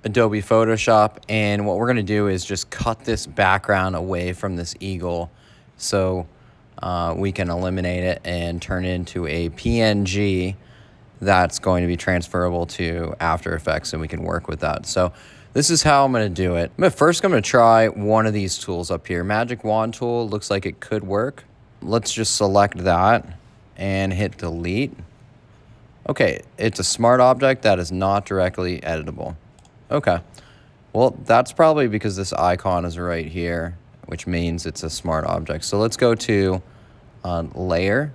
Adobe Photoshop, and what we're going to do is just cut this background away from this eagle so we can eliminate it and turn it into a PNG that's going to be transferable to After Effects, and we can work with that. So this is how I'm going to do it. First, I'm going to try one of these tools up here. Magic Wand tool looks like it could work. Let's just select that and hit delete. Okay, it's a smart object that is not directly editable. Okay, well, that's probably because this icon is right here, which means it's a smart object. So let's go to Layer,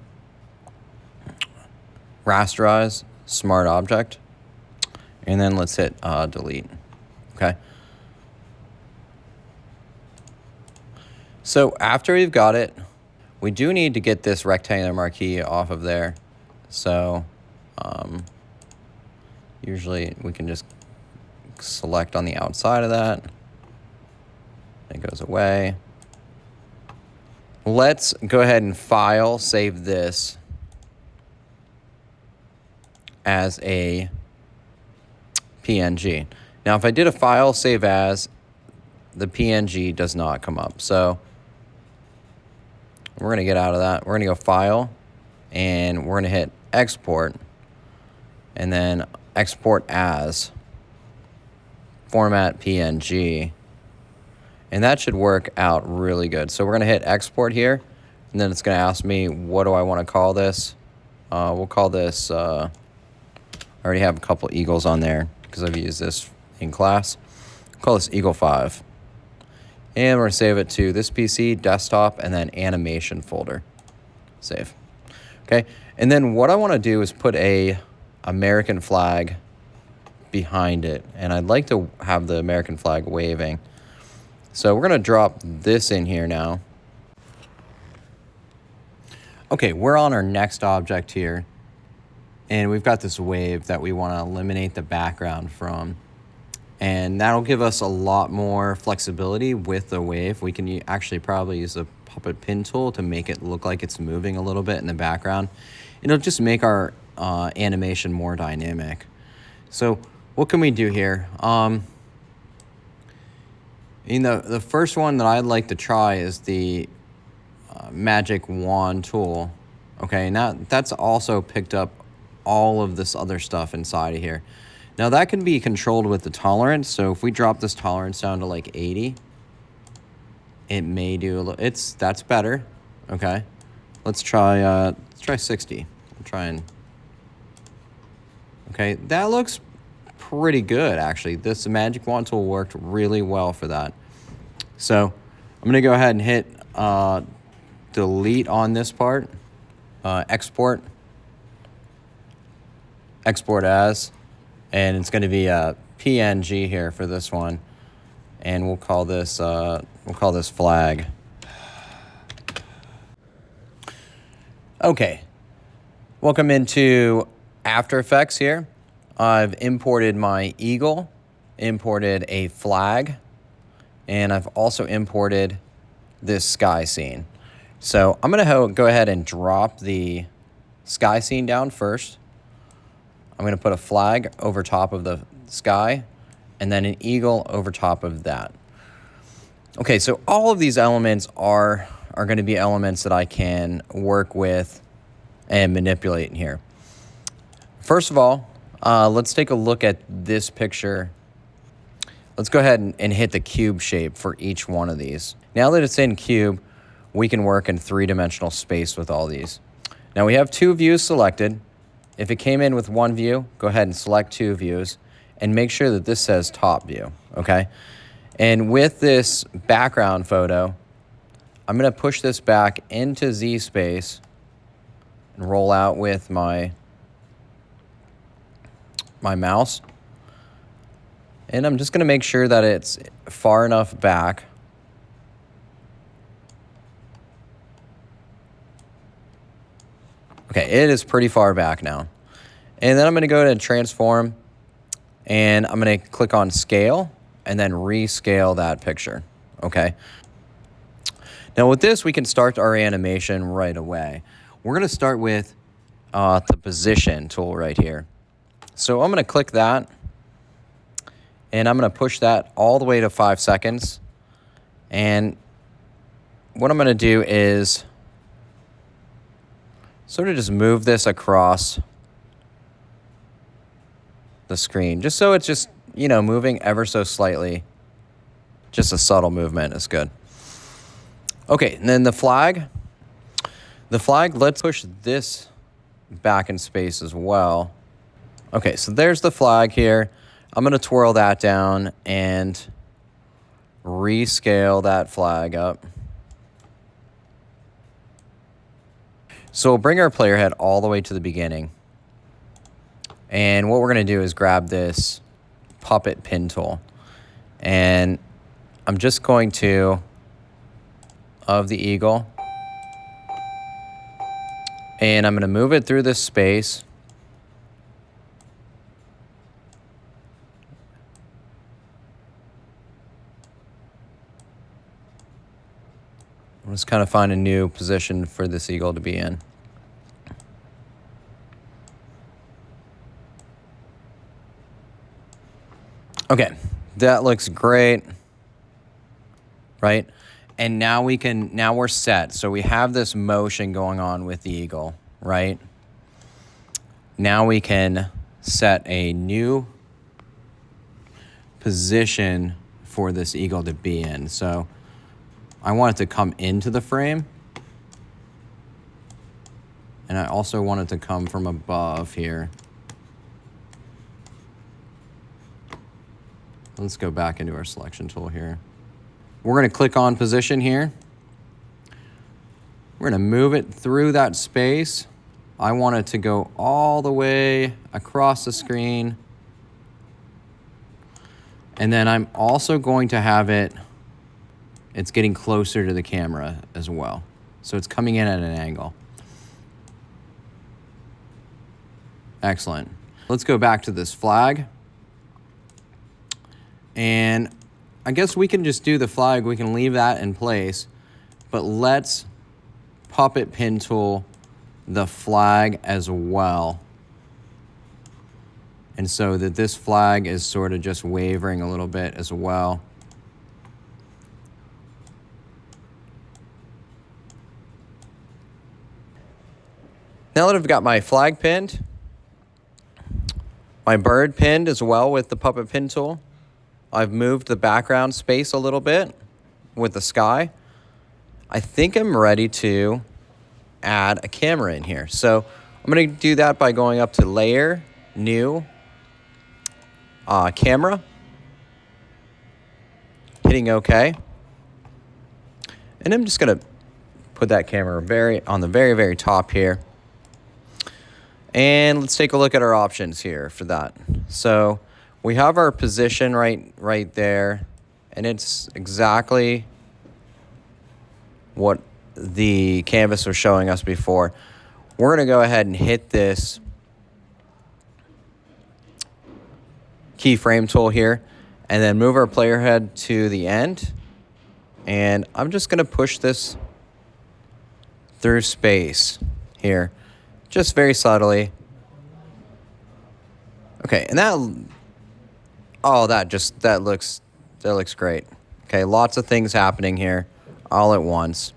Rasterize, Smart Object, and then let's hit delete. Okay. So after we've got it, we do need to get this rectangular marquee off of there. So usually we can just select on the outside of that. It goes away. Let's go ahead and file, save this as a PNG. Now, if I did a file, save as, the PNG does not come up. So we're going to get out of that. We're going to go File, and we're going to hit Export, and then Export as, Format PNG. And that should work out really good. So we're going to hit Export here, and then it's going to ask me, what do I want to call this? We'll call this, I already have a couple eagles on there because I've used this in class. I'll call this Eagle 5. And we're going to save it to this PC, desktop, and then animation folder. Save. Okay, and then what I want to do is put a American flag behind it. And I'd like to have the American flag waving. So we're going to drop this in here now. Okay, we're on our next object here. And we've got this wave that we want to eliminate the background from. And that'll give us a lot more flexibility with the wave. We can actually probably use the puppet pin tool to make it look like it's moving a little bit in the background. It'll just make our animation more dynamic. So what can we do here? The first one that I'd like to try is the Magic Wand tool. Okay, now that's also picked up all of this other stuff inside of here. Now that can be controlled with the tolerance. So if we drop this tolerance down to like 80, it may do a little, that's better. Okay, let's try 60. We'll try and, okay, that looks pretty good actually. This Magic Wand tool worked really well for that. So I'm gonna go ahead and hit delete on this part, export as, and it's going to be a PNG here for this one, and we'll call this flag. Okay, welcome into After Effects here. I've imported my eagle, imported a flag, and I've also imported this sky scene. So I'm going to go ahead and drop the sky scene down first. I'm going to put a flag over top of the sky and then an eagle over top of that. Okay, so all of these elements are going to be elements that I can work with and manipulate in here. First of all, let's take a look at this picture. Let's go ahead and hit the cube shape for each one of these. Now that it's in cube, we can work in three-dimensional space with all these. Now we have two views selected. If it came in with one view, go ahead and select two views and make sure that this says top view, okay? And with this background photo, I'm gonna push this back into Z space and roll out with my mouse. And I'm just gonna make sure that it's far enough back. Okay, it is pretty far back now. And then I'm gonna go to transform, and I'm gonna click on scale and then rescale that picture, okay? Now with this, we can start our animation right away. We're gonna start with the position tool right here. So I'm gonna click that, And I'm going to push that all the way to 5 seconds. And what I'm going to do is sort of just move this across the screen, just so it's just, you know, moving ever so slightly. Just a subtle movement is good. Okay, and then the flag. The flag, let's push this back in space as well. Okay, so there's the flag here. I'm going to twirl that down and rescale that flag up. So we'll bring our player head all the way to the beginning. And what we're going to do is grab this puppet pin tool. And I'm just going to, of the eagle, and I'm going to move it through this space. I'll just kind of find a new position for this eagle to be in. Okay, that looks great, right? And now we're set. So we have this motion going on with the eagle, right? Now we can set a new position for this eagle to be in. So I want it to come into the frame. And I also want it to come from above here. Let's go back into our selection tool here. We're going to click on position here. We're going to move it through that space. I want it to go all the way across the screen. And then I'm also going to have it's getting closer to the camera as well. So it's coming in at an angle. Excellent. Let's go back to this flag. And I guess we can just do the flag. We can leave that in place. But let's puppet pin tool the flag as well. And so that this flag is sort of just wavering a little bit as well. Now that I've got my flag pinned, my bird pinned as well with the puppet pin tool, I've moved the background space a little bit with the sky. I think I'm ready to add a camera in here. So I'm going to do that by going up to Layer, New, Camera, hitting OK. And I'm just going to put that camera on the very, very top here. And let's take a look at our options here for that. So we have our position right there, and it's exactly what the canvas was showing us before. We're going to go ahead and hit this keyframe tool here, and then move our player head to the end. And I'm just going to push this through space here, just very subtly. Okay, and that looks great. Okay, lots of things happening here all at once.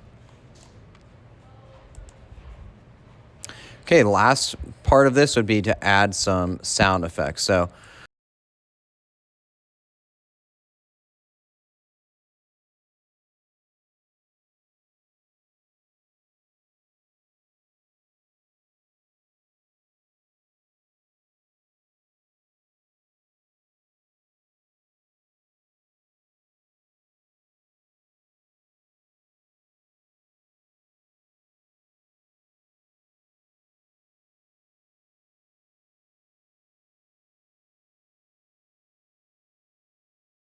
Okay, the last part of this would be to add some sound effects. So